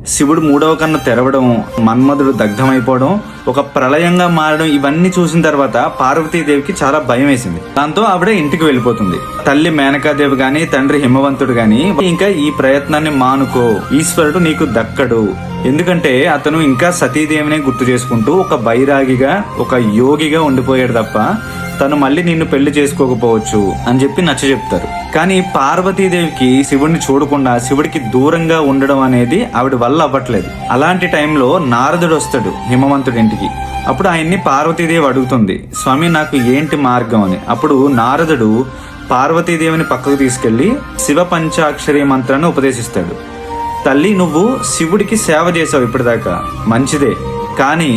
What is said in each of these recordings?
శివుడు మూడవ కన్ను తెరవడం, మన్మధుడు దగ్ధమైపోవడం, ఒక ప్రళయంగా మారడం, ఇవన్నీ చూసిన తర్వాత పార్వతీదేవికి చాలా భయం వేసింది. దాంతో ఆవిడ ఇంటికి వెళ్ళిపోతుంది. తల్లి మేనకాదేవి గాని, తండ్రి హిమవంతుడు గాని ఇంకా ఈ ప్రయత్నాన్ని మానుకో, ఈశ్వరుడు నీకు దక్కడు, ఎందుకంటే అతను ఇంకా సతీదేవినే గుర్తు చేసుకుంటూ ఒక బైరాగిగా, ఒక యోగిగా ఉండిపోయాడు తప్ప తను మళ్ళీ నిన్ను పెళ్లి చేసుకోకపోవచ్చు అని చెప్పి నచ్చ చెప్తారు. కానీ పార్వతీదేవికి శివుడిని చూడకుండా శివుడికి దూరంగా ఉండడం అనేది ఆవిడ వల్ల అవ్వట్లేదు. అలాంటి టైంలో నారదుడు వస్తాడు హిమవంతుడి ఇంటికి. అప్పుడు ఆయన్ని పార్వతీదేవి అడుగుతుంది, స్వామి నాకు ఏంటి మార్గం అని. అప్పుడు నారదుడు పార్వతీదేవిని పక్కకు తీసుకెళ్లి శివ పంచాక్షరి మంత్రాన్ని ఉపదేశిస్తాడు. తల్లి, నువ్వు శివుడికి సేవ చేసావు ఇప్పటిదాకా, మంచిదే, కానీ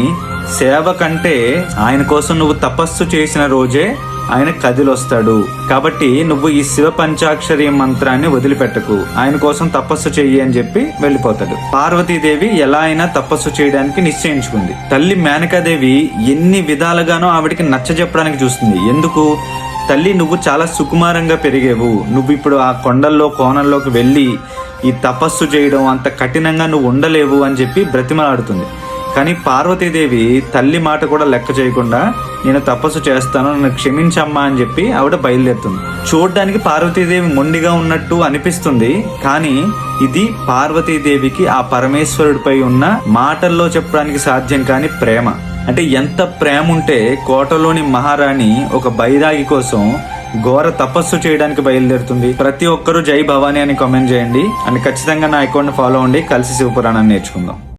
సేవ కంటే ఆయన కోసం నువ్వు తపస్సు చేసిన రోజే ఆయన కదిలొస్తాడు. కాబట్టి నువ్వు ఈ శివ పంచాక్షరి మంత్రాన్ని వదిలిపెట్టకు, ఆయన కోసం తపస్సు చెయ్యి అని చెప్పి వెళ్ళిపోతాడు. పార్వతీదేవి ఎలా అయినా తపస్సు చేయడానికి నిశ్చయించుకుంది. తల్లి మేనకాదేవి ఎన్ని విధాలుగానో ఆవిడికి నచ్చ చెప్పడానికి చూస్తుంది. ఎందుకు? తల్లి, నువ్వు చాలా సుకుమారంగా పెరిగేవు, నువ్వు ఇప్పుడు ఆ కొండల్లో కోణంలోకి వెళ్ళి ఈ తపస్సు చేయడం అంత కఠినంగా నువ్వు ఉండలేవు అని చెప్పి బ్రతిమలాడుతుంది. కానీ పార్వతీదేవి తల్లి మాట కూడా లెక్క చేయకుండా నేను తపస్సు చేస్తాను, నన్ను క్షమించమ్మా అని చెప్పి ఆవిడ బయలుదేరుతుంది. చూడ్డానికి పార్వతీదేవి మొండిగా ఉన్నట్టు అనిపిస్తుంది, కానీ ఇది పార్వతీదేవికి ఆ పరమేశ్వరుడిపై ఉన్న మాటల్లో చెప్పడానికి సాధ్యం కాని ప్రేమ. అంటే ఎంత ప్రేమ ఉంటే కోటలోని మహారాణి ఒక బైరాగి కోసం ఘోర తపస్సు చేయడానికి బయలుదేరుతుంది. ప్రతి ఒక్కరూ జై భవానీ అని కామెంట్ చేయండి. అండ్ ఖచ్చితంగా నా అకౌంట్ ఫాలో అవ్వండి. కలిసి శివపురాణాన్ని నేర్చుకుందాం.